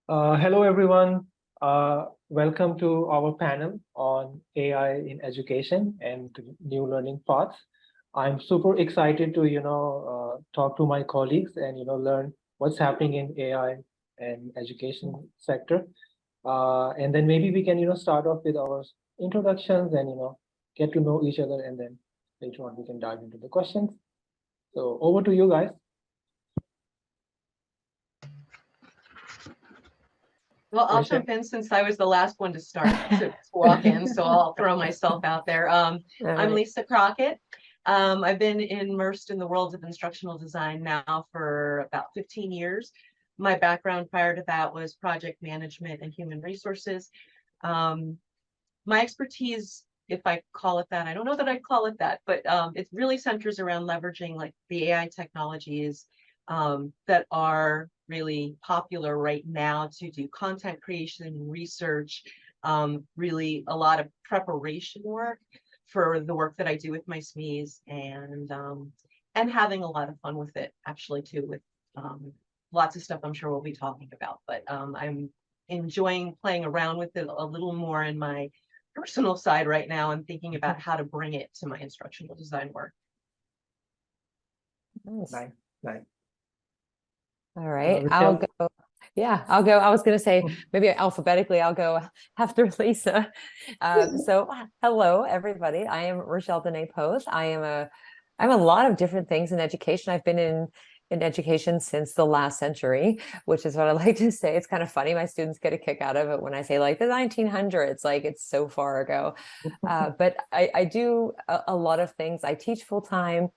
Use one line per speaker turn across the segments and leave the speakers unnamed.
Hello, everyone. Welcome to our panel on AI in education and new learning paths. I'm super excited to, talk to my colleagues and, learn what's happening in AI and education sector. And then maybe we can, start off with our introductions and, get to know each other. And then later on, we can dive into the questions. So over to you guys.
Well, I'll jump in since I was the last one to start to walk in, so I'll throw myself out there. I'm Lisa Crockett. I've been immersed in the world of instructional design now for about 15 years. My background prior to that was project management and human resources. My expertise, if I call it that, I don't know that I'd call it that, but it really centers around leveraging like the AI technologies that are really popular right now to do content creation, research, really a lot of preparation work for the work that I do with my SMEs, and having a lot of fun with it actually too, with lots of stuff I'm sure we'll be talking about, but I'm enjoying playing around with it a little more in my personal side right now and thinking about how to bring it to my instructional design work.
Nice.
All right, I'll go. Yeah, I'll go. I was going to say maybe alphabetically, I'll go after Lisa. So hello, everybody. I am Rochelle Dene Poth. I'm a lot of different things in education. I've been in education since the last century, which is what I like to say. It's kind of funny. My students get a kick out of it when I say like the 1900s, like it's so far ago. But I do a lot of things. I teach full time.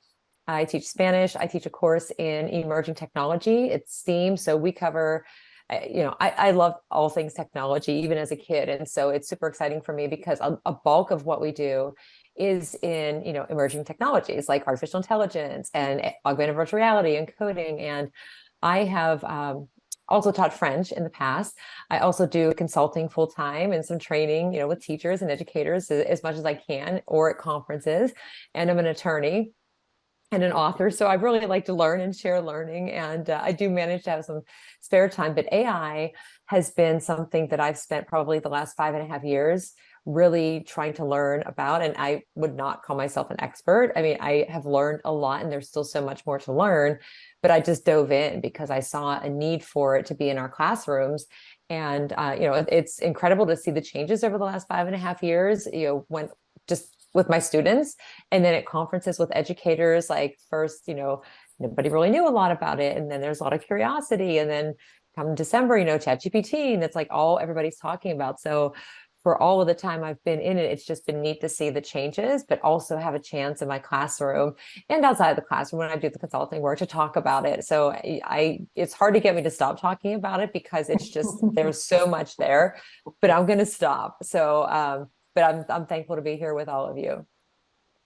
I teach Spanish. I teach a course in emerging technology. It's STEAM. So we cover, I love all things technology, even as a kid. And so it's super exciting for me because a bulk of what we do is in, emerging technologies like artificial intelligence and augmented virtual reality and coding. And I have also taught French in the past. I also do consulting full time and some training, with teachers and educators as much as I can, or at conferences. And I'm an attorney and an author. So I really like to learn and share learning. And I do manage to have some spare time. But AI has been something that I've spent probably the last 5.5 years really trying to learn about. And I would not call myself an expert. I mean, I have learned a lot and there's still so much more to learn. But I just dove in because I saw a need for it to be in our classrooms. And, it's incredible to see the changes over the last 5.5 years, when just with my students, and then at conferences with educators, like first, nobody really knew a lot about it. And then there's a lot of curiosity. And then come December, ChatGPT, and it's like all everybody's talking about. So for all of the time I've been in it, it's just been neat to see the changes, but also have a chance in my classroom and outside of the classroom when I do the consulting work to talk about it. So it's hard to get me to stop talking about it because it's just, there's so much there, but I'm going to stop. So, but I'm thankful to be here with all of you.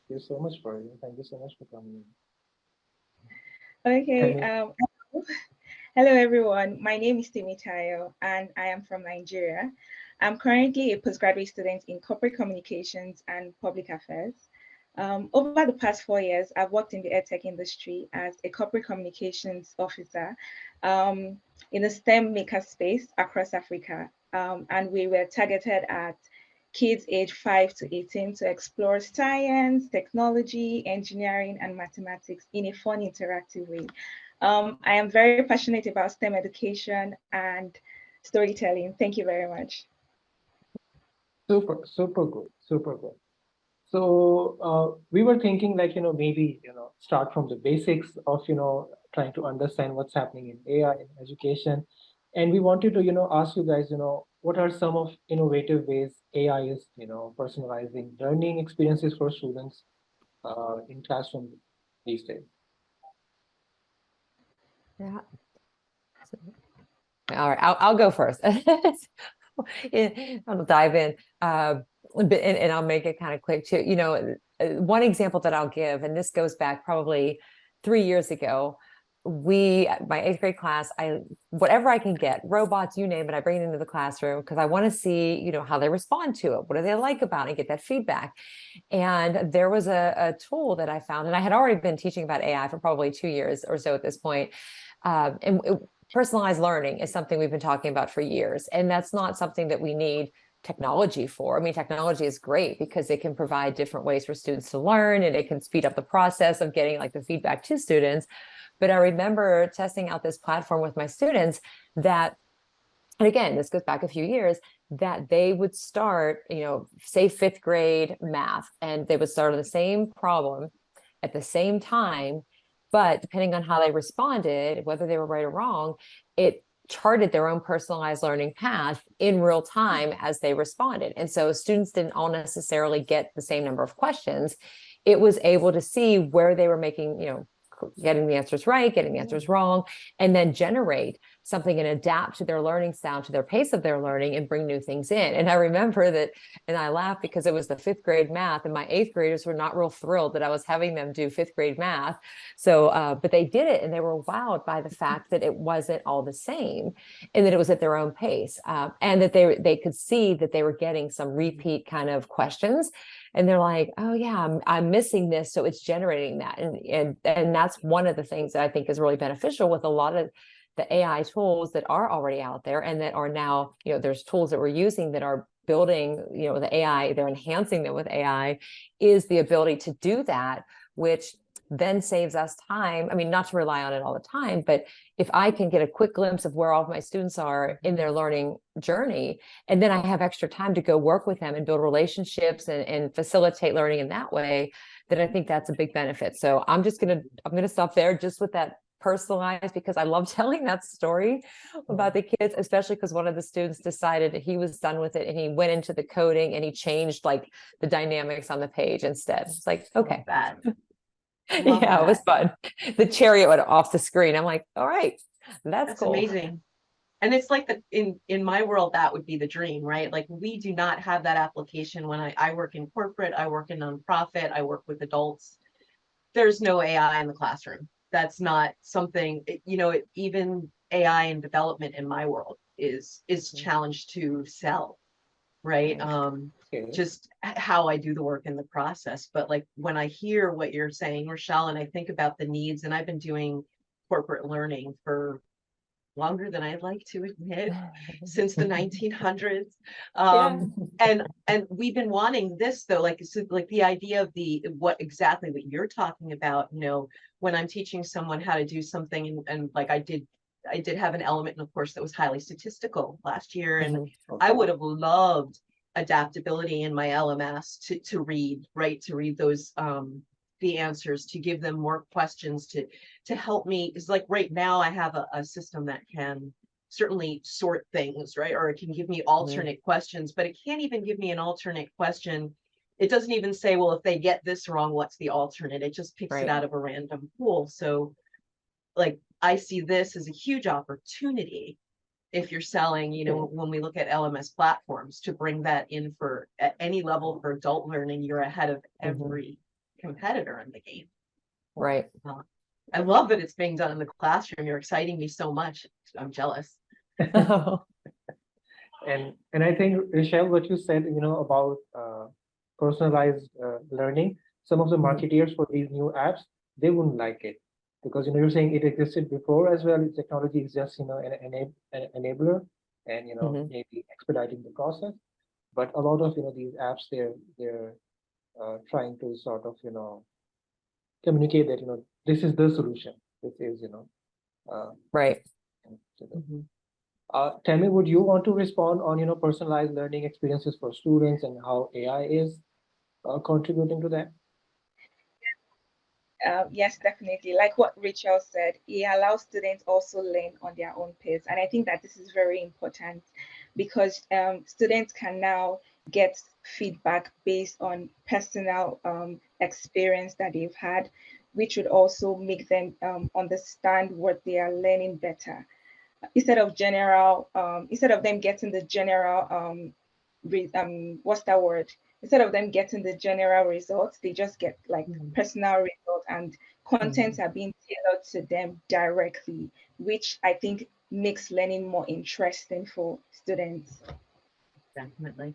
Thank you so much for you. Thank you so much for coming
in. Okay. Hello, everyone. My name is Timi Tayo, and I am from Nigeria. I'm currently a postgraduate student in corporate communications and public affairs. Over the past 4 years, I've worked in the EdTech industry as a corporate communications officer in the STEM maker space across Africa. And we were targeted at kids aged 5 to 18 to explore science, technology, engineering, and mathematics in a fun, interactive way. I am very passionate about STEM education and storytelling. Thank you very much.
Super good. So we were thinking like, maybe, start from the basics of, trying to understand what's happening in AI in education. And we wanted to, ask you guys, what are some of innovative ways AI is, personalizing learning experiences for students in classroom these days?
Yeah. All right, I'll go first. I'll dive in, and I'll make it kind of quick too. One example that I'll give, and this goes back probably 3 years ago. My 8th grade class, whatever I can get, robots, you name it, I bring it into the classroom because I want to see, how they respond to it. What do they like about it? And get that feedback. And there was a tool that I found, and I had already been teaching about AI for probably 2 years or so at this point. And personalized learning is something we've been talking about for years, and that's not something that we need technology for. I mean, technology is great because it can provide different ways for students to learn, and it can speed up the process of getting like the feedback to students. But I remember testing out this platform with my students that, and again, this goes back a few years, that they would start, say 5th grade math, and they would start on the same problem at the same time, but depending on how they responded, whether they were right or wrong, it charted their own personalized learning path in real time as they responded. And so students didn't all necessarily get the same number of questions. It was able to see where they were making, getting the answers right, getting the answers wrong, and then generate something and adapt to their learning style, to their pace of their learning, and bring new things in. And I remember that, and I laughed because it was the 5th grade math, and my 8th graders were not real thrilled that I was having them do 5th grade math. So, but they did it, and they were wowed by the fact that it wasn't all the same, and that it was at their own pace, and that they could see that they were getting some repeat kind of questions. And they're like, oh yeah, I'm missing this. So it's generating that. And that's one of the things that I think is really beneficial with a lot of the AI tools that are already out there, and that are now, there's tools that we're using that are building, the AI, they're enhancing them with AI, is the ability to do that, which then saves us time. I mean, not to rely on it all the time, but if I can get a quick glimpse of where all of my students are in their learning journey, and then I have extra time to go work with them and build relationships and facilitate learning in that way, then I think that's a big benefit. So I'm going to stop there just with that personalized, because I love telling that story about the kids, especially because one of the students decided that he was done with it, and he went into the coding and he changed like the dynamics on the page instead. It's like, okay. Yeah, it was fun. The chariot went off the screen. I'm like, all right, that's cool.
Amazing. And it's like in my world, that would be the dream, right? Like, we do not have that application. When I work in corporate, I work in nonprofit, I work with adults. There's no AI in the classroom. That's not something, even AI in development in my world is challenged to sell, right? Just how I do the work in the process. But like, when I hear what you're saying, Rochelle, and I think about the needs, and I've been doing corporate learning for longer than I'd like to admit, since the 1900s. And we've been wanting this, though, like the idea of what you're talking about, when I'm teaching someone how to do something, and like I did have an element in a course that was highly statistical last year, and I would have loved adaptability in my LMS to read those the answers, to give them more questions, to help me. It's like right now I have a system that can certainly sort things, right? Or it can give me alternate questions, but it can't even give me an alternate question. It doesn't even say, well, if they get this wrong, what's the alternate? It just picks it out of a random pool. So like, I see this as a huge opportunity if you're selling, when we look at LMS platforms, to bring that in for at any level for adult learning, you're ahead of every competitor in the game.
Right.
I love that it's being done in the classroom. You're exciting me so much. I'm jealous.
And I think, Rochelle, what you said, about personalized learning, some of the marketeers for these new apps, they wouldn't like it, because you're saying it existed before as well. Technology is just an enabler, and maybe expediting the process. But a lot of these apps, they're trying to sort of communicate that this is the solution. This is
right.
Tammy, would you want to respond on personalized learning experiences for students and how AI is contributing to that?
Yes, definitely. Like what Rachel said, it allows students also learn on their own pace. And I think that this is very important, because students can now get feedback based on personal experience that they've had, which would also make them understand what they are learning better. Instead of them getting the general what's that word? Instead of them getting the general results, they just get like personal results, and contents are being tailored to them directly, which I think makes learning more interesting for students.
Definitely.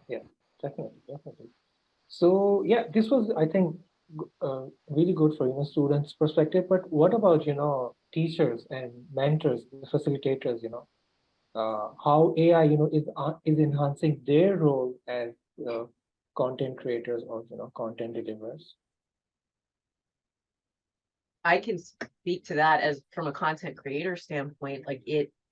Yeah, definitely. So yeah, this was, I think, really good for students' perspective. But what about teachers and mentors, the facilitators? How AI is enhancing their role as content creators or content deliverers.
I can speak to that as from a content creator standpoint, like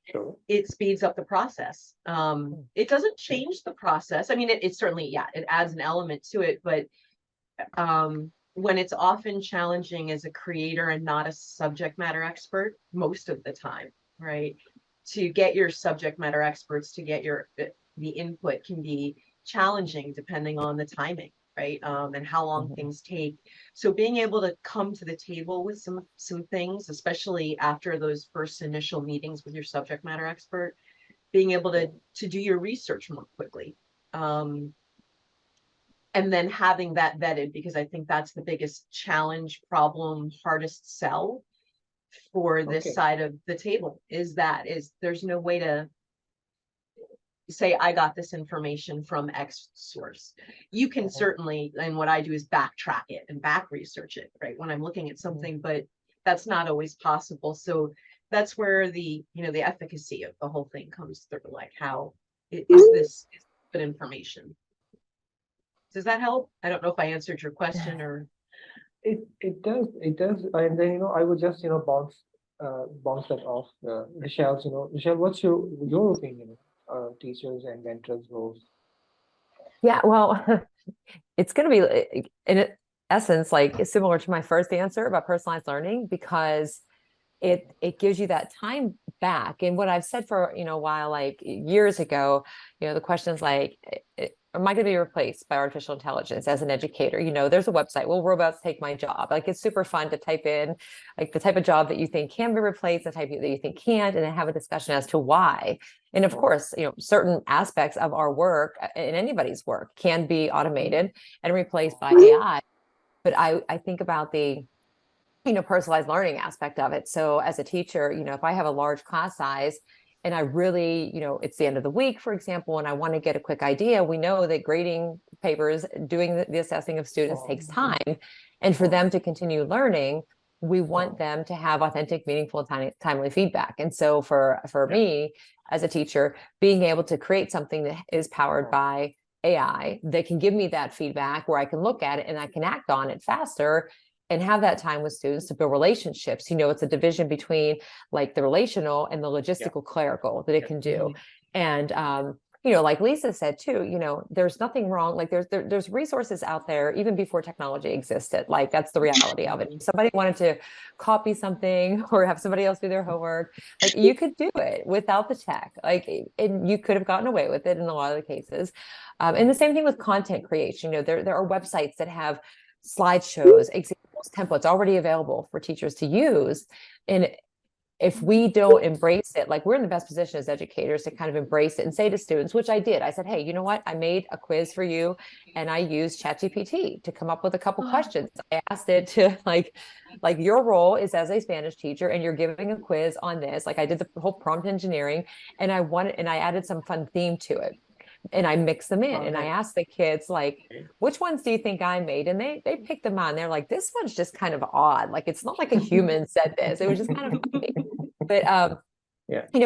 Sure.
it speeds up the process. It doesn't change the process. I mean, it certainly, yeah, it adds an element to it, but when it's often challenging as a creator and not a subject matter expert, most of the time, right? To get your subject matter experts to get the input can be challenging depending on the timing, right? And how long things take. So being able to come to the table with some things, especially after those first initial meetings with your subject matter expert, being able to do your research more quickly. And then having that vetted, because I think that's the biggest challenge, problem, hardest sell for this side of the table is there's no way to say, I got this information from X source. You can certainly, and what I do is backtrack it and back research it, right? When I'm looking at something, but that's not always possible. So that's where the efficacy of the whole thing comes through, like how is this good information? Does that help? I don't know if I answered your question or.
It does, and then I would just bounce that off Rochelle's. Rochelle, what's your opinion? Teachers and mentors roles.
Yeah, well, it's going to be in essence like similar to my first answer about personalized learning, because it gives you that time back. And what I've said for a while, like years ago, the question is like, am I going to be replaced by artificial intelligence as an educator? There's a website, will robots take my job? Like, it's super fun to type in like the type of job that you think can be replaced, the type that you think can't, and then have a discussion as to why. And of course, certain aspects of our work and anybody's work can be automated and replaced by AI. But I think about the personalized learning aspect of it. So as a teacher, if I have a large class size and I really, it's the end of the week, for example, and I want to get a quick idea, we know that grading papers, doing the assessing of students takes time. And for them to continue learning, we want them to have authentic, meaningful, timely feedback. And so for me as a teacher, being able to create something that is powered by AI that can give me that feedback where I can look at it and I can act on it faster and have that time with students to build relationships. It's a division between like the relational and the logistical clerical that it can do. And, like Lisa said too, there's nothing wrong. Like there's resources out there even before technology existed. Like that's the reality of it. If somebody wanted to copy something or have somebody else do their homework, like you could do it without the tech, like, and you could have gotten away with it in a lot of the cases. And the same thing with content creation. There are websites that have slideshows, examples, templates already available for teachers to use. And if we don't embrace it, like we're in the best position as educators to kind of embrace it and say to students, which I did, I said, hey, you know what? I made a quiz for you and I used ChatGPT to come up with a couple questions. I asked it to like your role is as a Spanish teacher and you're giving a quiz on this. Like I did the whole prompt engineering and I added some fun theme to it. And I mix them in and I asked the kids, like, which ones do you think I made? And they picked them on. They're like, this one's just kind of odd. Like, it's not like a human said this. It was just kind of funny. But,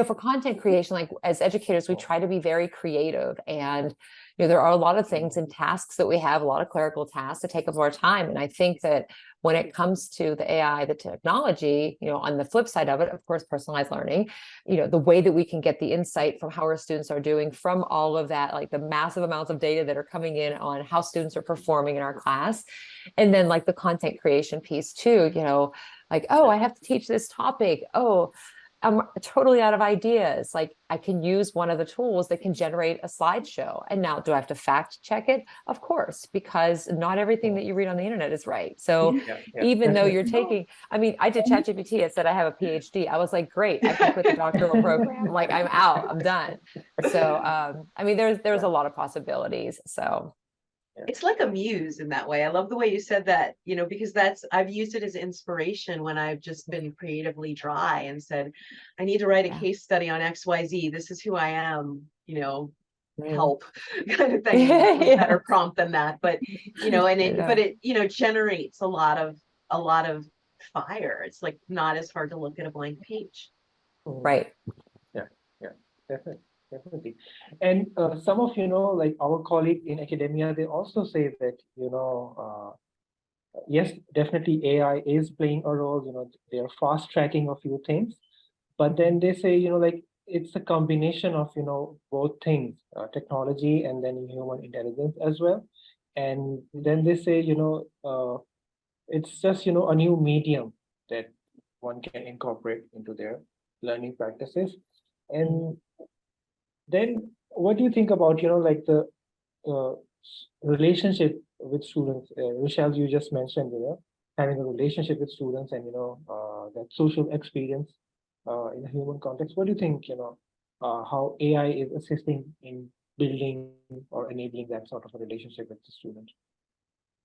for content creation, like as educators, we try to be very creative. And, there are a lot of things and tasks that we have, a lot of clerical tasks that take up our time. And I think that when it comes to the AI, the technology, on the flip side of it, of course, personalized learning, the way that we can get the insight from how our students are doing from all of that, like the massive amounts of data that are coming in on how students are performing in our class. And then like the content creation piece too, like, oh, I have to teach this topic. Oh, I'm totally out of ideas. Like I can use one of the tools that can generate a slideshow. And now do I have to fact check it? Of course, because not everything that you read on the internet is right. So even though you're taking, I mean, I did ChatGPT, it said I have a PhD. I was like, great, I can quit the doctoral program. Like I'm out, I'm done. So, I mean, there's a lot of possibilities. So.
It's like a muse in that way. I love the way you said that, because I've used it as inspiration when I've just been creatively dry and said, I need to write a case study on XYZ. This is who I am, help kind of thing. A better prompt than that, but and it generates a lot of fire. It's like not as hard to look at a blank page.
Right.
Yeah, definitely. And some of, like our colleagues in academia, they also say that, yes, definitely AI is playing a role, they're fast tracking a few things, but then they say, like it's a combination of, both things, technology and then human intelligence as well. And then they say, it's just, a new medium that one can incorporate into their learning practices. And then what do you think about, like the relationship with students? Rochelle, you just mentioned, having a relationship with students and, that social experience in a human context. What do you think, how AI is assisting in building or enabling that sort of a relationship with the student?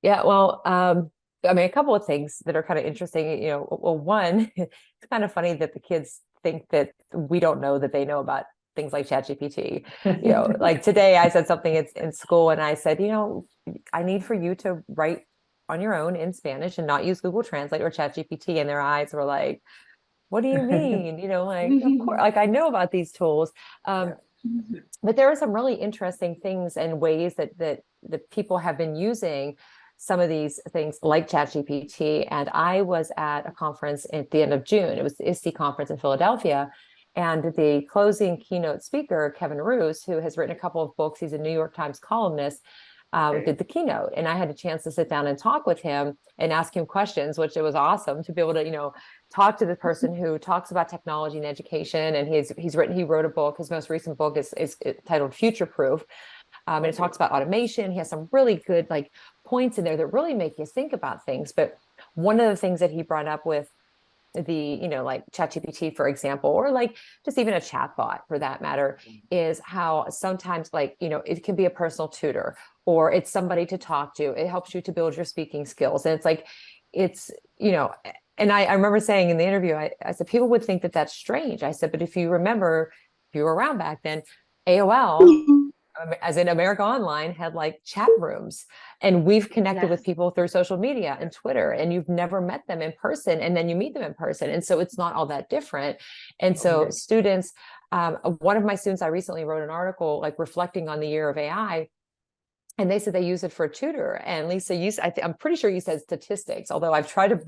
Yeah, well, I mean, a couple of things that are kind of interesting, well, one, it's kind of funny that the kids think that we don't know that they know about things like ChatGPT. Like today I said something in school and I said, I need for you to write on your own in Spanish and not use Google Translate or ChatGPT. And their eyes were like, what do you mean? Like, of course, like I know about these tools. But there are some really interesting things and ways that people have been using some of these things like ChatGPT. And I was at a conference at the end of June. It was the ISTE conference in Philadelphia. And the closing keynote speaker, Kevin Roos, who has written a couple of books, he's a New York Times columnist, did the keynote. And I had a chance to sit down and talk with him and ask him questions, which it was awesome to be able to, talk to the person who talks about technology and education. And he wrote a book. His most recent book is titled Future Proof. And it talks about automation. He has some really good points in there that really make you think about things. But one of the things that he brought up with the, like ChatGPT, for example, or just even a chatbot for that matter, is how sometimes it can be a personal tutor or it's somebody to talk to. It helps you to build your speaking skills. And and I remember saying in the interview, I said, people would think that that's strange. I said, but if you remember, if you were around back then, AOL, as in America Online, had chat rooms, and we've connected with people through social media and Twitter, and you've never met them in person, and then you meet them in person, and so it's not all that different. And so students, one of my students, I recently wrote an article reflecting on the year of AI, and they said they use it for a tutor. And Lisa, I'm pretty sure you said statistics, although I've tried to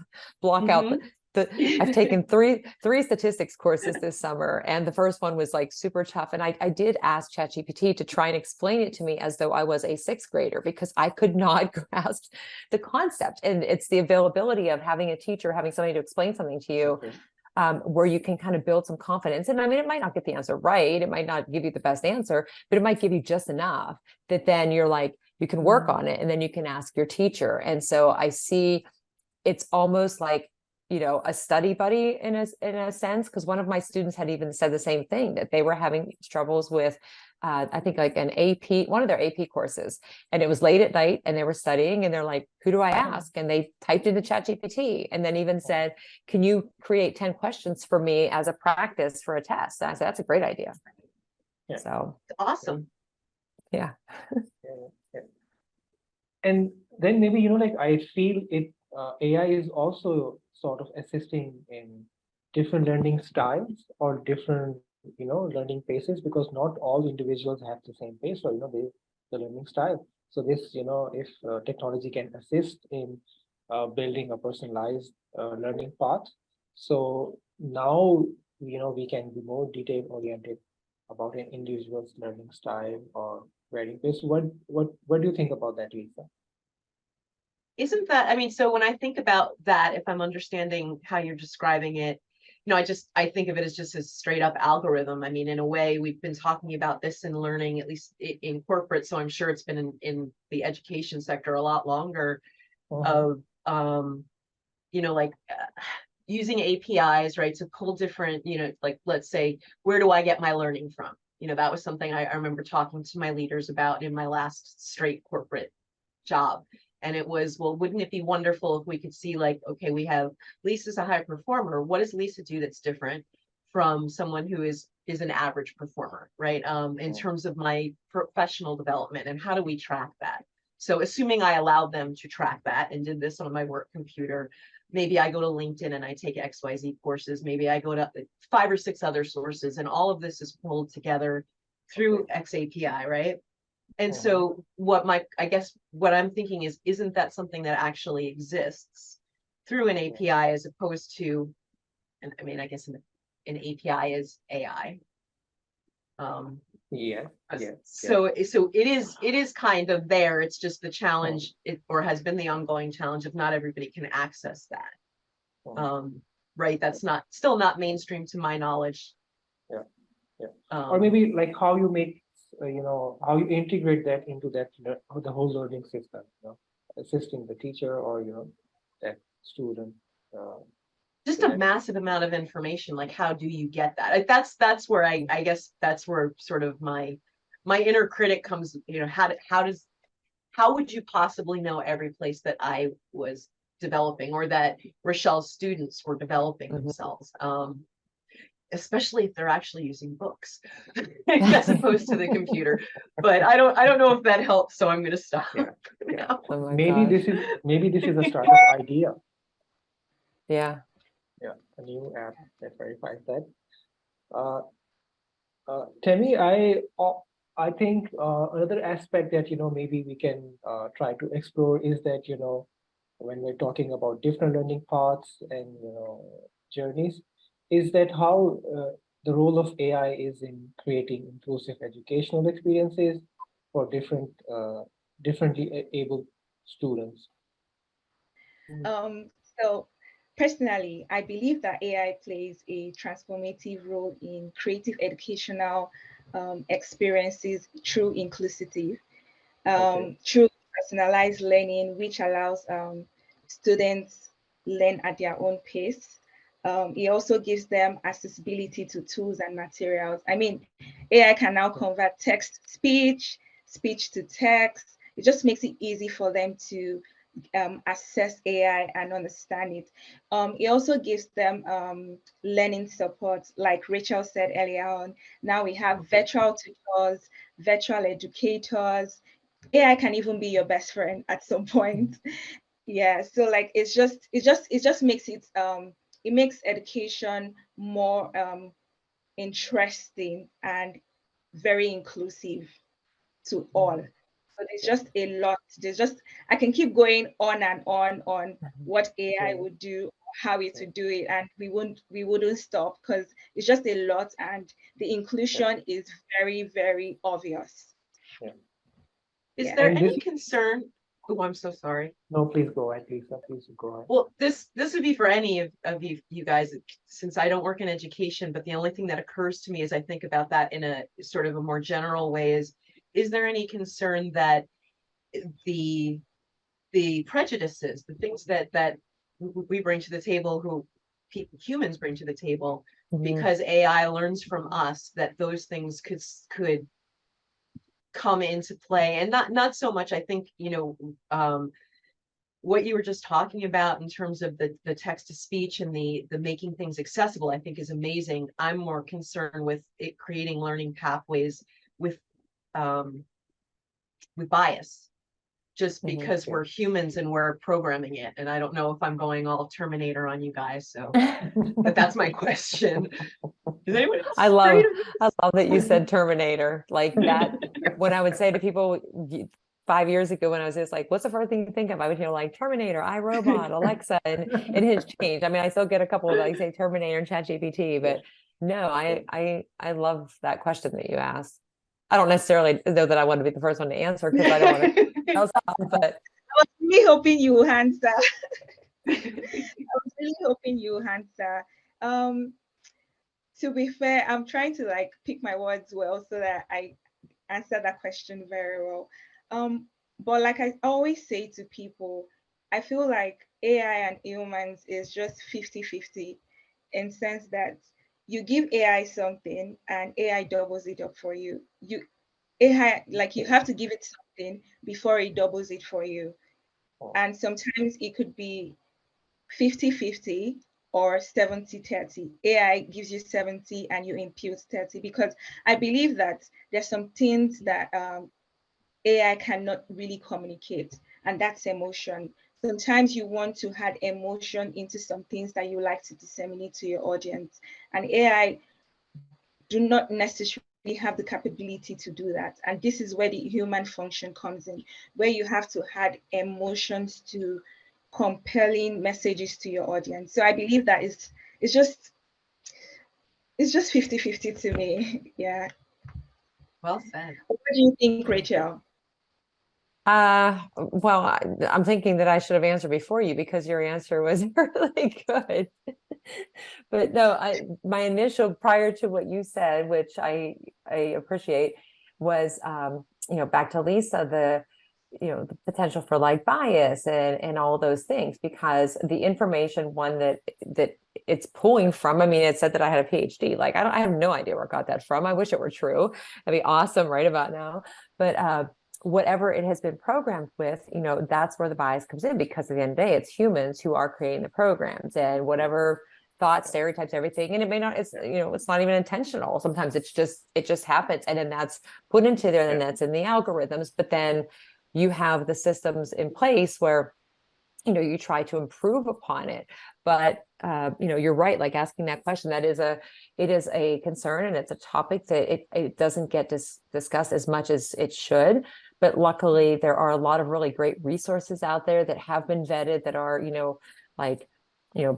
block out I've taken three statistics courses this summer, and the first one was super tough. And I did ask ChatGPT to try and explain it to me as though I was a sixth grader, because I could not grasp the concept. And it's the availability of having a teacher, having somebody to explain something to you, where you can kind of build some confidence. And I mean, it might not get the answer right, it might not give you the best answer, but it might give you just enough that then you're you can work on it, and then you can ask your teacher. And so I see it's almost like a study buddy in a sense, because one of my students had even said the same thing, that they were having troubles with I think an AP, one of their AP courses, and it was late at night and they were studying, and they're like, who do I ask? And they typed into ChatGPT and then even said, can you create 10 questions for me as a practice for a test? And I said, that's a great idea. So
awesome.
Yeah.
And then maybe, I feel AI is also sort of assisting in different learning styles or different, learning paces, because not all individuals have the same pace or, the learning style. So this, if technology can assist in building a personalized learning path, so now, we can be more detail oriented about an individual's learning style or learning pace. What do you think about that, Lisa?
Isn't that, I mean, so when I think about that, if I'm understanding how you're describing it, I think of it as just a straight up algorithm. I mean, in a way, we've been talking about this in learning, at least in corporate. So I'm sure it's been in the education sector a lot longer, of, using APIs, right, to pull different, let's say, where do I get my learning from? That was something I remember talking to my leaders about in my last straight corporate job. And it was, well, wouldn't it be wonderful if we could see okay, we have Lisa's a high performer. What does Lisa do that's different from someone who is an average performer, right? In terms of my professional development, and how do we track that? So assuming I allowed them to track that and did this on my work computer, maybe I go to LinkedIn and I take XYZ courses. Maybe I go to 5 or 6 other sources, and all of this is pulled together through XAPI, right? And so I guess what I'm thinking is, isn't that something that actually exists through an API as opposed to, and I mean, I guess an API is AI. So it is kind of there. It's just the challenge, or has been the ongoing challenge, of not everybody can access that. Right. That's still not mainstream to my knowledge.
Or maybe like how you make, how you integrate that into that, the whole learning system, assisting the teacher or, that student.
Just a massive amount of information. Like, how do you get that? That's where I guess that's where sort of my inner critic comes. How would you possibly know every place that I was developing, or that Rochelle's students were developing themselves? Especially if they're actually using books as opposed to the computer. But I don't know if that helps, so I'm going to stop.
Oh
maybe
gosh.
this is a startup idea.
Yeah.
A new app that verifies that. Temi, I think another aspect that maybe we can try to explore is that when we're talking about different learning paths and journeys, is that how the role of AI is in creating inclusive educational experiences for differently able students.
So personally, I believe that AI plays a transformative role in creative educational experiences through inclusivity, through personalized learning, which allows students learn at their own pace. It also gives them accessibility to tools and materials. I mean, AI can now convert text to speech, speech to text. It just makes it easy for them to access AI and understand it. It also gives them learning support, like Rachel said earlier on. Now we have virtual tutors, virtual educators. AI can even be your best friend at some point. Yeah, so like it just makes it makes education more interesting and very inclusive to all. So there's just a lot. I can keep going on and on what AI would do, how it would do it, and we wouldn't stop, because it's just a lot, and the inclusion is very, very obvious.
Is there any concern? Oh, I'm so sorry.
No, please go ahead, Lisa. Please go ahead.
Well, this would be for any of you guys, since I don't work in education, but the only thing that occurs to me as I think about that in a sort of a more general way is there any concern that the prejudices, the things that we bring to the table, humans bring to the table, because AI learns from us, that those things could come into play? And not so much, I think, what you were just talking about in terms of the text to speech and the making things accessible, I think is amazing. I'm more concerned with it creating learning pathways with bias, just because we're humans and we're programming it. And I don't know if I'm going all Terminator on you guys, so but that's my question. Is anyone else
I love that you said Terminator like that. When I would say to people 5 years ago, when I was just like, what's the first thing you think of? I would hear like Terminator, iRobot, Alexa, and it has changed. I mean, I still get a couple of like say Terminator and ChatGPT, but no, I love that question that you asked. I don't necessarily know that I want to be the first one to answer, because I don't want to tell someone, but
I was really hoping you would answer. I was really hoping you would answer. To be fair, I'm trying to like pick my words well so that I answer that question very well. But like I always say to people, I feel like AI and humans is just 50-50, in sense that you give AI something and AI doubles it up for you. AI, like you have to give it something before it doubles it for you. And sometimes it could be 50-50, or 70-30. AI gives you 70 and you impute 30, because I believe that there's some things that AI cannot really communicate, and that's emotion. Sometimes you want to add emotion into some things that you like to disseminate to your audience, and AI do not necessarily have the capability to do that. And this is where the human function comes in, where you have to add emotions to compelling messages to your audience. So I believe that it's just 50-50 to me. Yeah.
Well said.
What do you think, Rachel?
Well, I'm thinking that I should have answered before you because your answer was really good. But no, my initial prior to what you said, which I appreciate, was back to Lisa, the potential for like bias and all those things, because the information that it's pulling from, I mean, it said that I had a PhD. Like I have no idea where I got that from. I wish it were true. That'd be awesome right about now. But whatever it has been programmed with, that's where the bias comes in, because at the end of the day, it's humans who are creating the programs, and whatever thoughts, stereotypes, everything. And it may not, it's not even intentional. Sometimes it just happens. And then that's put into there, and that's in the algorithms. But then you have the systems in place where, you try to improve upon it. But, you're right, like asking that question, it is a concern, and it's a topic that it doesn't get discussed as much as it should. But luckily, there are a lot of really great resources out there that have been vetted, that are,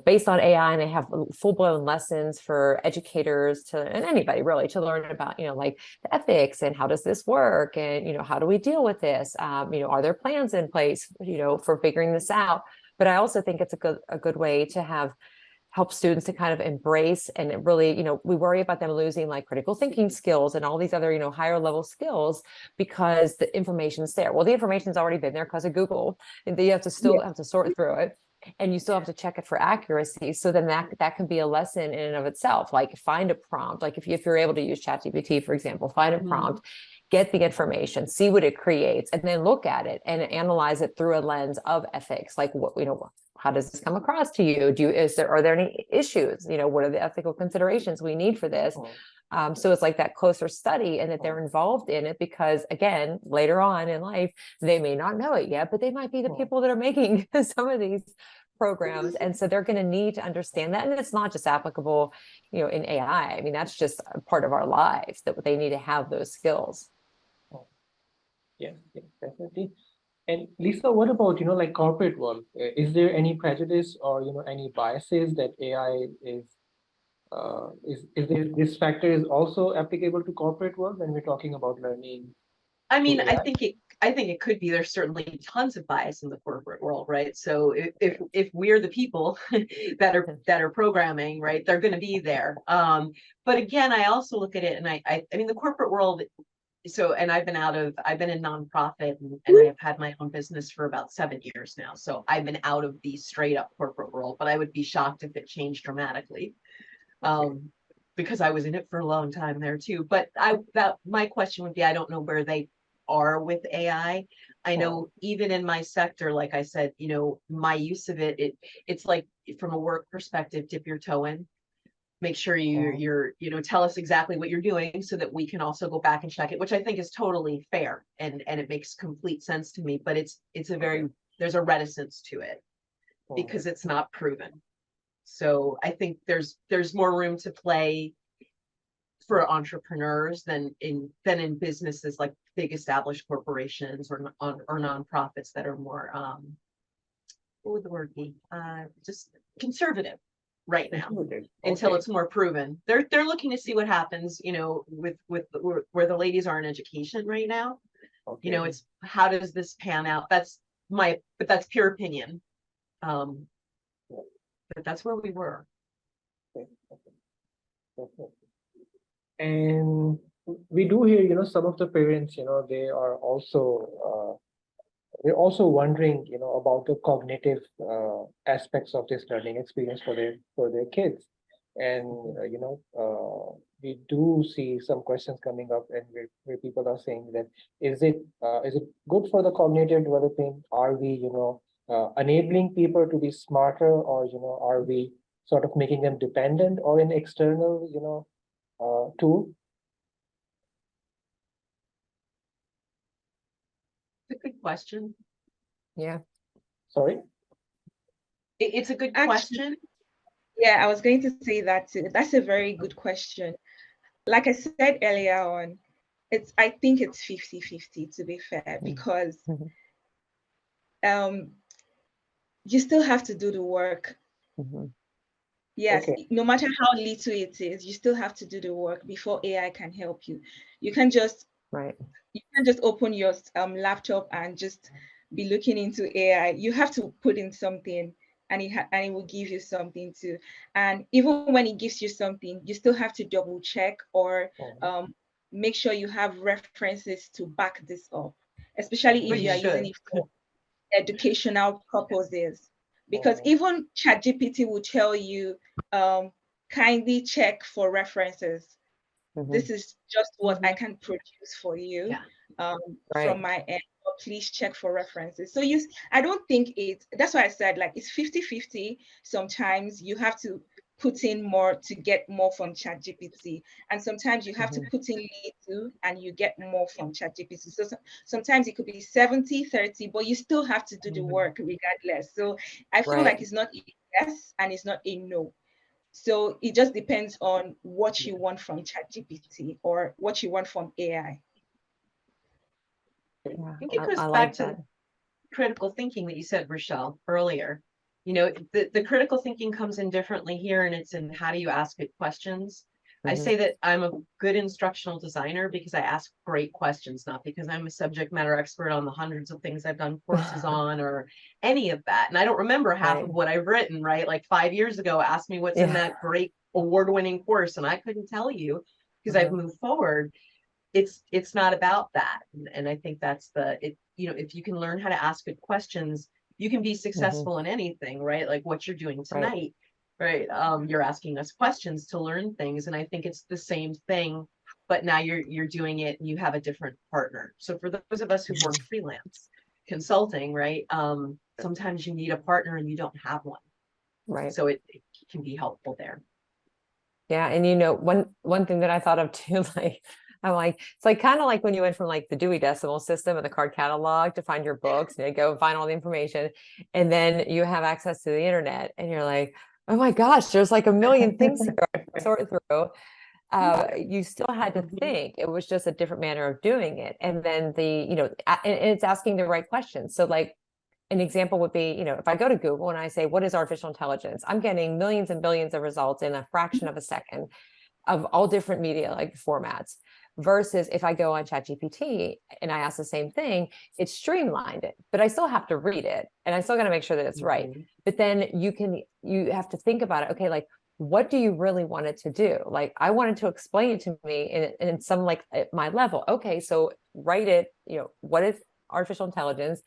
based on AI, and they have full-blown lessons for educators and anybody really to learn about, like the ethics and how does this work, and, how do we deal with this? Are there plans in place, for figuring this out? But I also think it's a good way to help students to kind of embrace, and it really, we worry about them losing like critical thinking skills and all these other, higher level skills, because the information's there. Well, the information's already been there because of Google, and you have to still have to sort through it. And you still have to check it for accuracy. So then that can be a lesson in and of itself. Like find a prompt, like if you're able to use ChatGPT, for example, find a prompt, get the information, see what it creates, and then look at it and analyze it through a lens of ethics. Like what, how does this come across to you? Are there any issues? What are the ethical considerations we need for this? So it's like that closer study, and that they're involved in it, because again, later on in life, they may not know it yet, but they might be the people that are making some of these programs. And so they're going to need to understand that. And it's not just applicable, in AI. I mean, that's just a part of our lives, that they need to have those skills.
Yes, definitely. And Lisa, what about, like corporate world? Is there any prejudice or, any biases that AI is there, this factor is also applicable to corporate world when we're talking about learning?
I mean, I think it could be. There's certainly tons of bias in the corporate world, right? So if we're the people that are programming, right, they're going to be there. But again, I also look at it, and I mean, the corporate world. So, and I've been in nonprofit, and I have had my own business for about 7 years now. So I've been out of the straight up corporate world, but I would be shocked if it changed dramatically. Because I was in it for a long time there too. But my question would be, I don't know where they are with AI. I know even in my sector, like I said, my use of it's like, from a work perspective, dip your toe in, make sure you're tell us exactly what you're doing, so that we can also go back and check it, which I think is totally fair, and it makes complete sense to me. But there's a reticence to it because it's not proven. So I think there's more room to play for entrepreneurs than in businesses like big established corporations or nonprofits that are more what would the word be? Just conservative right now, until it's more proven. They're looking to see what happens, with where the ladies are in education right now. It's how does this pan out? But that's pure opinion. But that's where we were.
And we do hear, some of the parents, they are also they're also wondering, about the cognitive aspects of this learning experience for their kids. And we do see some questions coming up, and where people are saying that is it good for the cognitive developing? Are we enabling people to be smarter, or are we sort of making them dependent or an external, tool?
It's a good question.
Yeah.
Sorry?
It's a good
Actually,
question.
Yeah, I was going to say that too. That's a very good question. Like I said earlier on, I think it's 50-50 to be fair, because you still have to do the work. Yes,
Okay.
no matter how little it is, you still have to do the work before AI can help you. You can't just open your laptop and just be looking into AI. You have to put in something, and it will give you something too. And even when it gives you something, you still have to double check or make sure you have references to back this up, especially if
But
you
you
are using
should.
it for educational purposes. Because even ChatGPT will tell you, kindly check for references. This is just what I can produce for you from my end. But please check for references. So I don't think that's why I said, like, it's 50-50. Sometimes you have to put in more to get more from ChatGPT, and sometimes you have to put in little and you get more from ChatGPT. So sometimes it could be 70-30, but you still have to do the work regardless. So I feel like it's not a yes and it's not a no. So it just depends on what you want from ChatGPT or what you want from AI.
I think it goes back to critical thinking that you said, Rochelle, earlier. The critical thinking comes in differently here, and it's in how do you ask good questions. I say that I'm a good instructional designer because I ask great questions, not because I'm a subject matter expert on the hundreds of things I've done courses on or any of that. And I don't remember half of what I've written, right? Like 5 years ago, ask me what's in that great award-winning course, and I couldn't tell you because I've moved forward. It's not about that. And I think that's if you can learn how to ask good questions, you can be successful in anything, right? Like what you're doing tonight, right? You're asking us questions to learn things. And I think it's the same thing, but now you're doing it and you have a different partner. So for those of us who work freelance consulting, right? Sometimes you need a partner and you don't have one. Right. So it can be helpful there.
Yeah. And one thing that I thought of too, I'm like, it's like kind of like when you went from like the Dewey Decimal System and the card catalog to find your books, and you go and find all the information, and then you have access to the internet, and you're like, oh my gosh, there's like a million things to sort through. You still had to think. It was just a different manner of doing it, and then it's asking the right questions. So like an example would be, if I go to Google and I say, what is artificial intelligence? I'm getting millions and billions of results in a fraction of a second of all different media like formats. Versus if I go on ChatGPT and I ask the same thing, it's streamlined it, but I still have to read it and I still got to make sure that it's right. But then you have to think about it. Okay, like what do you really want it to do? Like I wanted to explain it to me in some like at my level. Okay, so write it. What is artificial intelligence?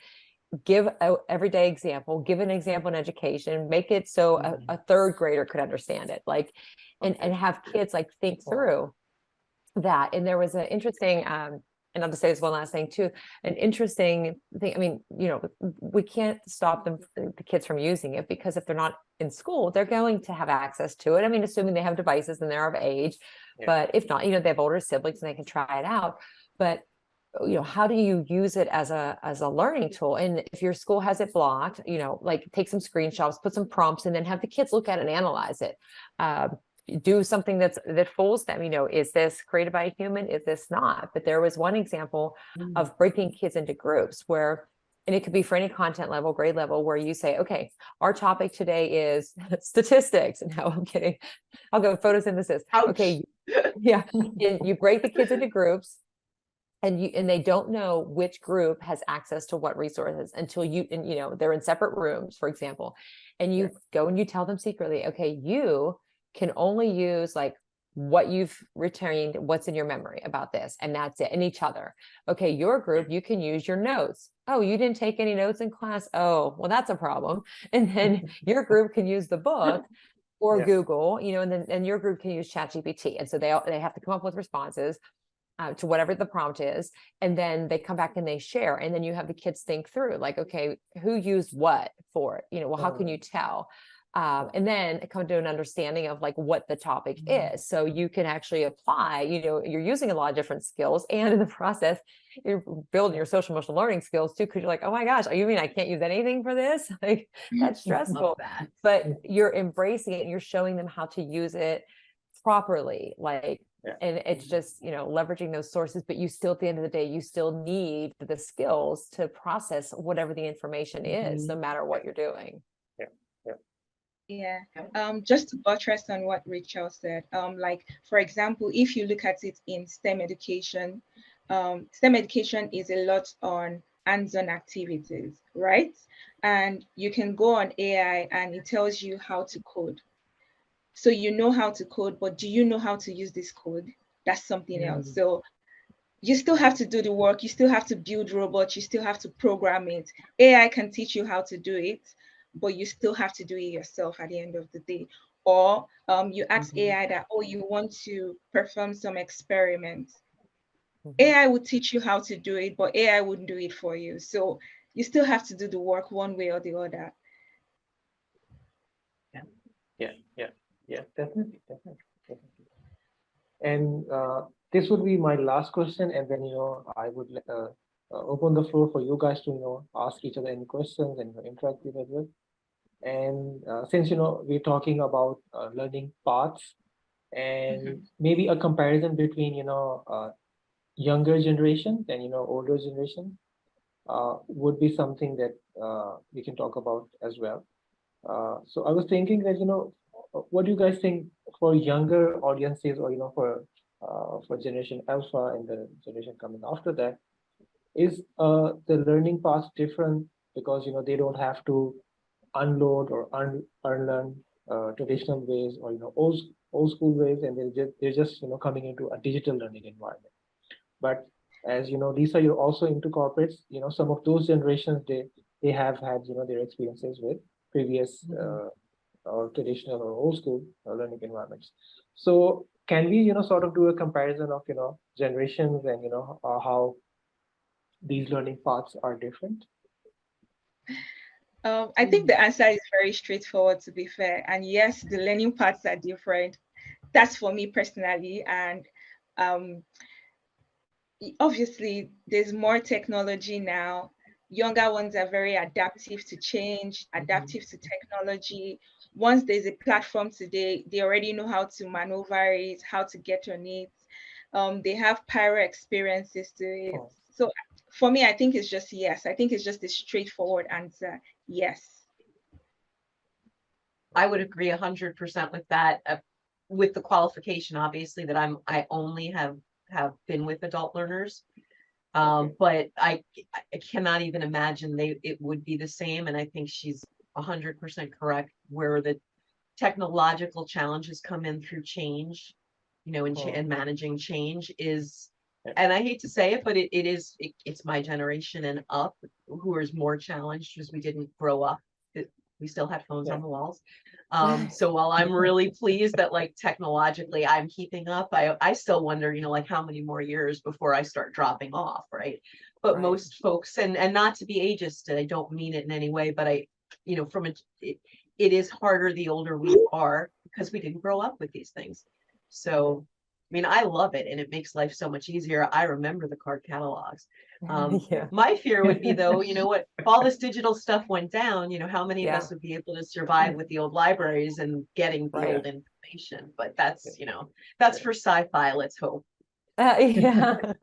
Give an everyday example. Give an example in education. Make it so a third grader could understand it. Like, and have kids like think through that. And there was an interesting and I'll just say this one last thing too, an interesting thing. I mean, we can't stop the kids from using it, because if they're not in school, they're going to have access to it. I mean, assuming they have devices and they're of age, but if not, they have older siblings and they can try it out. But how do you use it as a learning tool? And if your school has it blocked, like take some screenshots, put some prompts, and then have the kids look at it and analyze it. Do something that fools them. Is this created by a human? Is this not? But there was one example of breaking kids into groups where, and it could be for any content level, grade level, where you say, okay, our topic today is statistics. And now I'm kidding. I'll go photosynthesis.
Ouch.
Okay. Yeah. You break the kids into groups, and they don't know which group has access to what resources until they're in separate rooms, for example, and you go and you tell them secretly, okay, you can only use like what you've retained, what's in your memory about this, and that's it, and each other. Okay, your group, you can use your notes. Oh, you didn't take any notes in class? Oh, well, that's a problem. And then your group can use the book or Google, and your group can use ChatGPT. And so they have to come up with responses to whatever the prompt is, and then they come back and they share, and then you have the kids think through, like, okay, who used what for it? Well, how can you tell? and then come to an understanding of like what the topic is. So you can actually apply, you're using a lot of different skills, and in the process, you're building your social emotional learning skills too, because you're like, oh my gosh, you mean I can't use anything for this? Like, that's stressful.
that.
But you're embracing it and you're showing them how to use it properly. Like, and it's just, leveraging those sources, but you still, at the end of the day, you still need the skills to process whatever the information is, no matter what you're doing.
Yeah, just to buttress on what Rachel said, like, for example, if you look at it in STEM education is a lot on hands-on activities, right? And you can go on AI and it tells you how to code. So you know how to code, but do you know how to use this code? That's something else. So you still have to do the work. You still have to build robots. You still have to program it. AI can teach you how to do it, but you still have to do it yourself at the end of the day. Or you ask AI that, oh, you want to perform some experiments. AI would teach you how to do it, but AI wouldn't do it for you. So you still have to do the work one way or the other.
Yeah, definitely. And this would be my last question, and then I would open the floor for you guys to ask each other any questions and interact with as well. And since we're talking about learning paths, and maybe a comparison between younger generation and older generation would be something that we can talk about as well. So I was thinking that what do you guys think for younger audiences, or for generation Alpha and the generation coming after that, is the learning path different because they don't have to unload or unlearn traditional ways, or old school ways, and they're just coming into a digital learning environment. But as Lisa, you're also into corporates. Some of those generations, they have had their experiences with previous or traditional or old school learning environments. So can we sort of do a comparison of generations and how these learning paths are different?
I think the answer is very straightforward, to be fair. And yes, the learning paths are different. That's for me personally. And obviously, there's more technology now. Younger ones are very adaptive to change, adaptive to technology. Once there's a platform today, they already know how to maneuver it, how to get on it. They have prior experiences to it. So for me, I think it's just yes. I think it's just a straightforward answer. Yes.
I would agree 100% with that, with the qualification, obviously, that I only have been with adult learners. But I cannot even imagine it would be the same. And I think she's 100% correct, where the technological challenges come in through change, and managing change is, and I hate to say it, but it's my generation and up who is more challenged, because we didn't grow up. We still had phones on the walls. So while I'm really pleased that like technologically I'm keeping up, I still wonder, like how many more years before I start dropping off, right? But most folks, and not to be ageist, I don't mean it in any way, but it is harder the older we are, because we didn't grow up with these things. So I mean, I love it, and it makes life so much easier. I remember the card catalogs. My fear would be, though, what, if all this digital stuff went down, how many of us would be able to survive with the old libraries and getting the old information? But that's, that's for sci-fi, let's hope.
You're,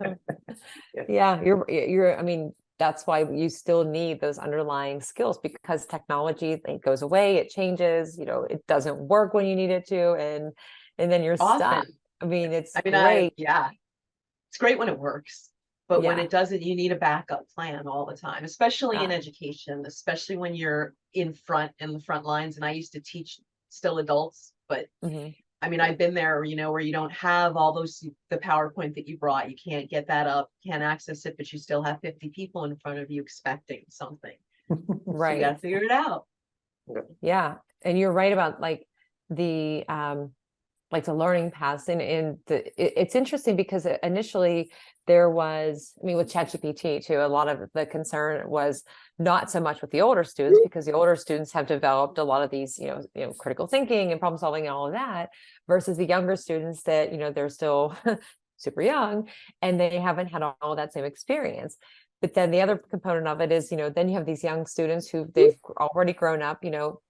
I mean, that's why you still need those underlying skills, because technology, it goes away, it changes, it doesn't work when you need it to, and then you're stuck. I mean, it's great.
It's great when it works, but when it doesn't, you need a backup plan all the time, especially in education, especially when you're in the front lines. And I used to teach still adults, but I mean, I've been there, where you don't have all the PowerPoint that you brought, you can't get that up, can't access it, but you still have 50 people in front of you expecting something. So you got to figure it out.
Yeah. And you're right about like the, like the learning paths. And it's interesting because initially there was, I mean, with ChatGPT too, a lot of the concern was not so much with the older students, because the older students have developed a lot of these, critical thinking and problem solving and all of that, versus the younger students that, they're still super young and they haven't had all that same experience. But then the other component of it is, then you have these young students who they've already grown up,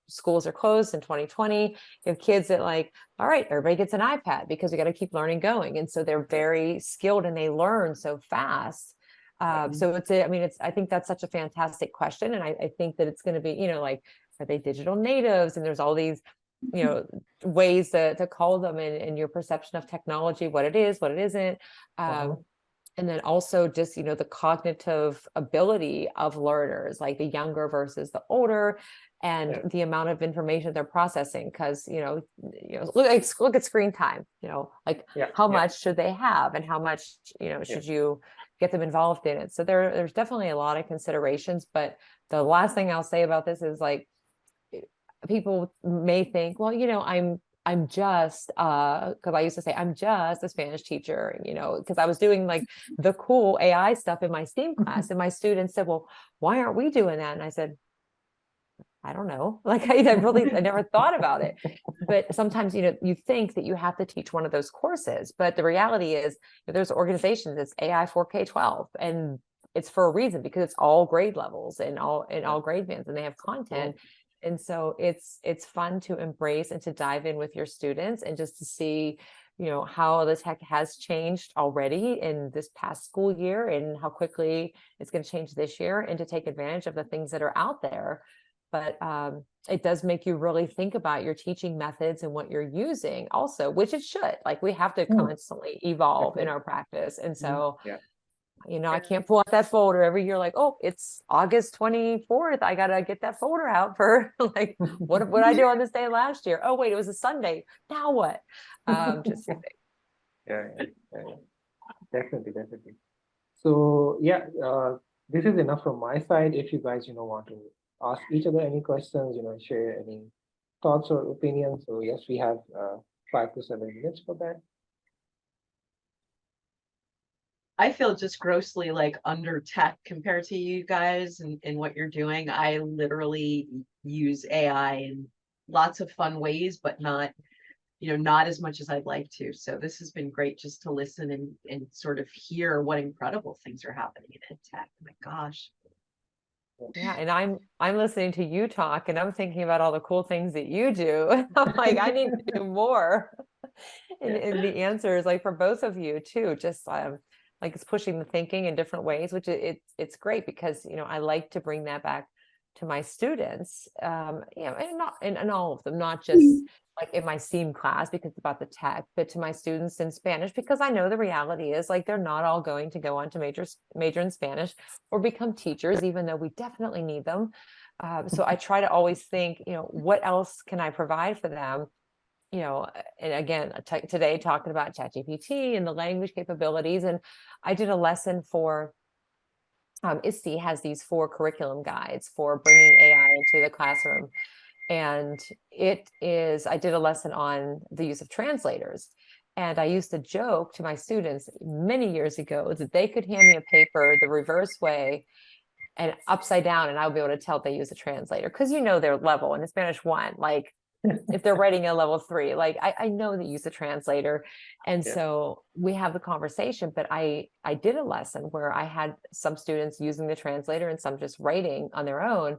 schools are closed in 2020. You have kids that like, all right, everybody gets an iPad because we got to keep learning going. And so they're very skilled and they learn so fast. So I think that's such a fantastic question. And I think that it's going to be, like, are they digital natives? And there's all these, ways to call them in your perception of technology, what it is, what it isn't. And then also just, the cognitive ability of learners, like the younger versus the older, and the amount of information they're processing. Because, look at screen time, how much should they have and how much, should you get them involved in it? So there's definitely a lot of considerations. But the last thing I'll say about this is, like, people may think, well, I'm just, because I used to say, I'm just a Spanish teacher, because I was doing like the cool AI stuff in my STEAM class. And my students said, well, why aren't we doing that? And I said, I don't know. Like, I never thought about it. But sometimes, you think that you have to teach one of those courses. But the reality is, there's organizations, it's AI for K-12. And it's for a reason, because it's all grade levels and all grade bands, and they have content. And so it's fun to embrace and to dive in with your students and just to see, how the tech has changed already in this past school year and how quickly it's going to change this year, and to take advantage of the things that are out there. But it does make you really think about your teaching methods and what you're using also, which it should. Like, we have to constantly evolve in our practice. And so I can't pull out that folder every year, like, oh, it's August 24th. I got to get that folder out for like, what did I do on this day last year? Oh, wait, it was a Sunday. Now what? Just
Definitely. So this is enough from my side. If you guys, want to ask each other any questions, share any thoughts or opinions. So yes, we have 5 to 7 minutes for that.
I feel just grossly like under tech compared to you guys and what you're doing. I literally use AI in lots of fun ways, but not as much as I'd like to. So this has been great just to listen and sort of hear what incredible things are happening in EdTech. Oh my gosh.
Yeah, and I'm listening to you talk, and I'm thinking about all the cool things that you do. I'm like, I need to do more. And the answer is, like, for both of you too, just like, it's pushing the thinking in different ways, which it's great, because I like to bring that back to my students, and all of them, not just like in my STEAM class because it's about the tech, but to my students in Spanish, because I know the reality is, like, they're not all going to go on to major in Spanish or become teachers, even though we definitely need them. So I try to always think, what else can I provide for them? And again, today talking about ChatGPT and the language capabilities. And I did a lesson for ISTE has these 4 curriculum guides for bringing AI into the classroom. And I did a lesson on the use of translators. And I used to joke to my students many years ago that they could hand me a paper the reverse way and upside down, and I would be able to tell if they use a translator, because their level in Spanish 1, like, if they're writing a level 3, like, I know they use a translator. And so we have the conversation, but I did a lesson where I had some students using the translator and some just writing on their own.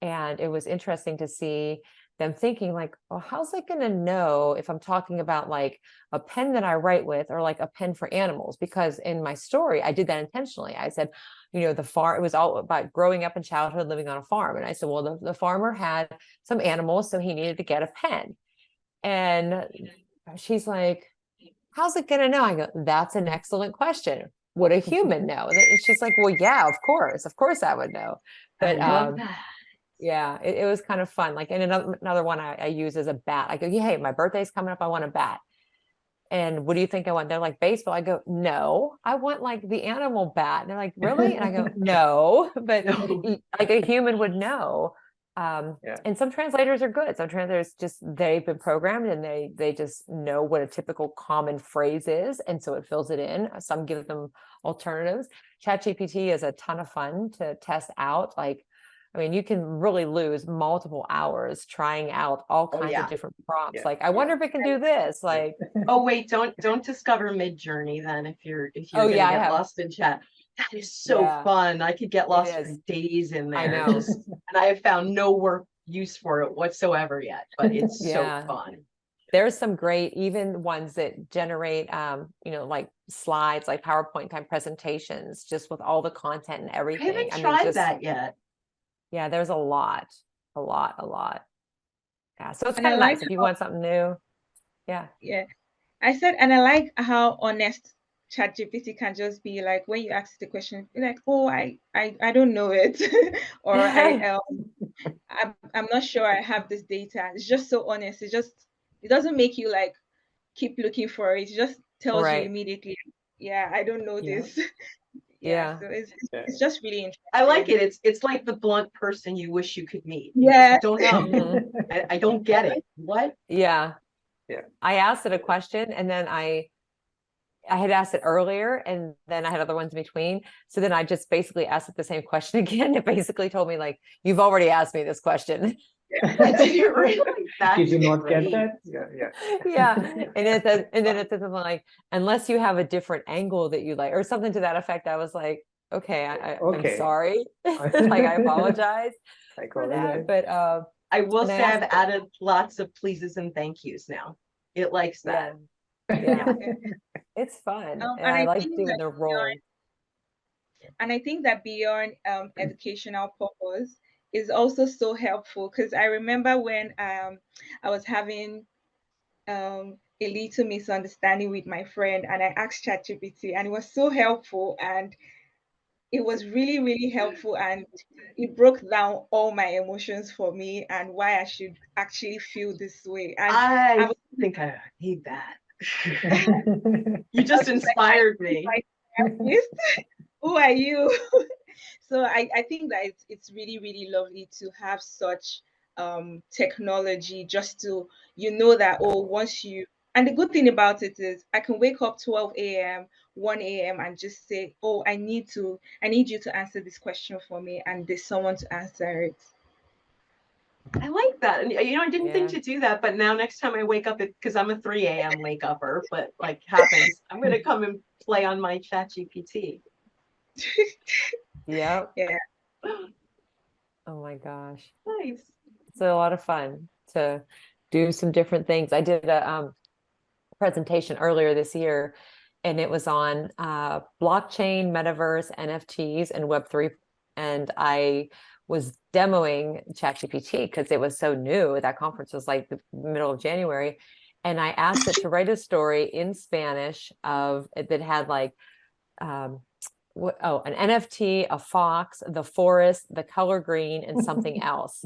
And it was interesting to see them thinking, like, well, how's it going to know if I'm talking about like a pen that I write with, or like a pen for animals? Because in my story, I did that intentionally. I said, the farm, it was all about growing up in childhood, living on a farm. And I said, well, the farmer had some animals, so he needed to get a pen. And she's like, how's it going to know? I go, that's an excellent question. Would a human know? And she's like, well, yeah, of course I would know. But yeah, it was kind of fun. Like, and another one I use is a bat. I go, yeah, hey, my birthday's coming up. I want a bat. And what do you think I want? They're like, baseball. I go, no, I want like the animal bat. And they're like, really? And I go, no, but like a human would know And some translators are good. Some translators they've been programmed and they just know what a typical common phrase is. And so it fills it in. Some give them alternatives. ChatGPT is a ton of fun to test out. Like, I mean, you can really lose multiple hours trying out all kinds of different prompts. Like, I wonder if it can do this. Like,
oh wait, don't discover Mid-Journey then if you're gonna get lost in chat. That is so fun. I could get lost for days in there.
I know.
And I have found no use for it whatsoever yet, but it's so fun.
There's some great, even ones that generate, like slides, like PowerPoint type presentations, just with all the content and everything.
I haven't tried that yet.
Yeah, there's a lot. Yeah, so it's kind of nice if you want something new. Yeah.
I said, and I like how honest ChatGPT can just be. Like, when you ask the question, you're like, oh, I don't know it, or I'm not sure I have this data. It's just so honest. It doesn't make you like keep looking for it. It just tells you immediately, I don't know this. So it's just really interesting.
I like it. It's like the blunt person you wish you could meet.
Yeah.
Don't know. I don't get it. What?
Yeah. I asked it a question and then I had asked it earlier and then I had other ones in between. So then I just basically asked it the same question again. It basically told me, like, you've already asked me this question.
Did you really?
Did you not get that?
Yeah. And it says, and then it says something like, unless you have a different angle that you like, or something to that effect. I was like, okay, I'm sorry. Like, I apologize for that. But
I will say I've added lots of pleases and thank yous now. It likes that.
Yeah. It's fun. And I like doing the role.
And I think that beyond educational purpose is also so helpful, because I remember when I was having a little misunderstanding with my friend and I asked ChatGPT, and it was so helpful, and it was really, really helpful, and it broke down all my emotions for me and why I should actually feel this way. And
I think I need that. You just inspired me.
Who are you? So I think that it's really, really lovely to have such technology, just to, that, once you, and the good thing about it is I can wake up 12 a.m., 1 a.m. and just say, oh, I need you to answer this question for me, and there's someone to answer it.
I like that. And I didn't think to do that, but now next time I wake up, because I'm a 3 a.m. wake upper, but like happens, I'm gonna come and play on my ChatGPT.
Yeah. Oh my gosh.
Nice.
It's a lot of fun to do some different things. I did a presentation earlier this year, and it was on blockchain, metaverse, NFTs, and Web3. And I was demoing ChatGPT because it was so new. That conference was like the middle of January. And I asked it to write a story in Spanish that had like, an NFT, a fox, the forest, the color green, and something else.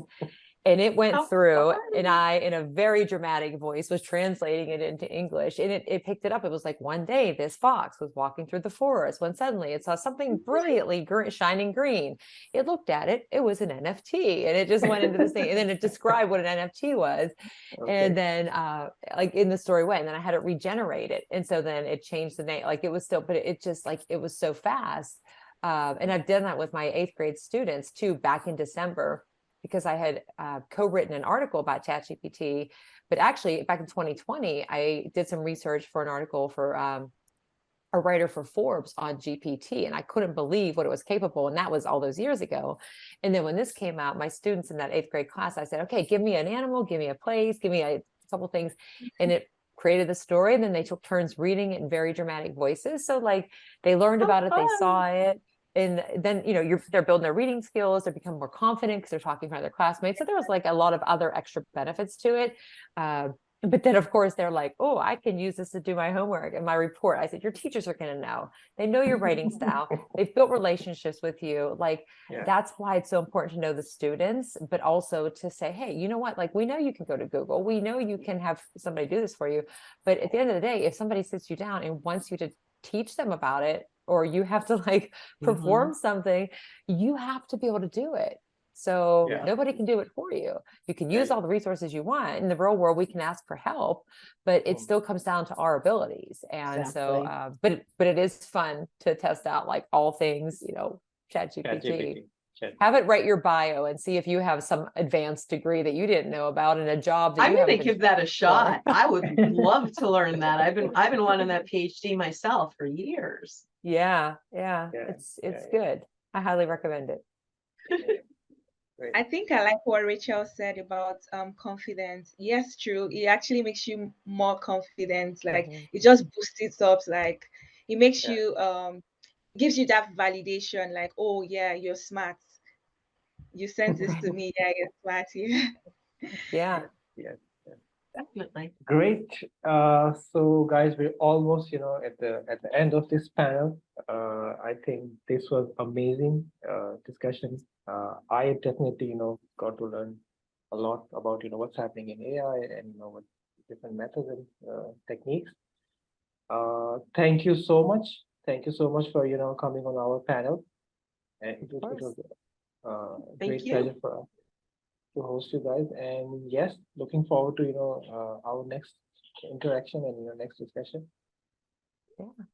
And it went through, and I, in a very dramatic voice, was translating it into English, and it picked it up. It was like, one day this fox was walking through the forest when suddenly it saw something brilliantly shining green. It looked at it. It was an NFT, and it just went into this thing. And then it described what an NFT was. And then like in the story went, and then I had it regenerate it. And so then it changed the name. Like it was still, but it just like, it was so fast. And I've done that with my 8th grade students too, back in December, because I had co-written an article about ChatGPT, but actually back in 2020, I did some research for an article for a writer for Forbes on GPT, and I couldn't believe what it was capable. And that was all those years ago. And then when this came out, my students in that 8th grade class, I said, okay, give me an animal, give me a place, give me a couple things. And it created the story. And then they took turns reading it in very dramatic voices. So like they learned about it, they saw it. And then, they're building their reading skills, they're becoming more confident because they're talking in front of their classmates. So there was like a lot of other extra benefits to it. But then of course they're like, oh, I can use this to do my homework and my report. I said, your teachers are going to know. They know your writing style. They've built relationships with you. Like, that's why it's so important to know the students, but also to say, hey, you know what? Like, we know you can go to Google. We know you can have somebody do this for you. But at the end of the day, if somebody sits you down and wants you to teach them about it, or you have to like perform something, you have to be able to do it. So
Yeah.
nobody can do it for you. You can use all the resources you want. In the real world, we can ask for help, but it still comes down to our abilities. And so, but it is fun to test out like all things, you know, ChatGPT. Have it write your bio and see if you have some advanced degree that you didn't know about in a job that
I'm
you
going to
haven't
give that a shot. I would love to learn that. I've been wanting that PhD myself for years.
Yeah. It's good. I highly recommend it.
I think I like what Rachel said about confidence. Yes, true. It actually makes you more confident. Like it just boosts it up. Like it makes you gives you that validation. Like, oh yeah, you're smart. You sent this to me. Yeah, you're smart.
Yeah.
Yes.
Definitely.
Great. So guys, we're almost, at the end of this panel. I think this was amazing discussion. I definitely, got to learn a lot about, what's happening in AI and, what different methods and techniques. Thank you so much. Thank you so much for, coming on our panel. And it was a great pleasure for us to host you guys. And yes, looking forward to, our next interaction and next discussion.
Yeah.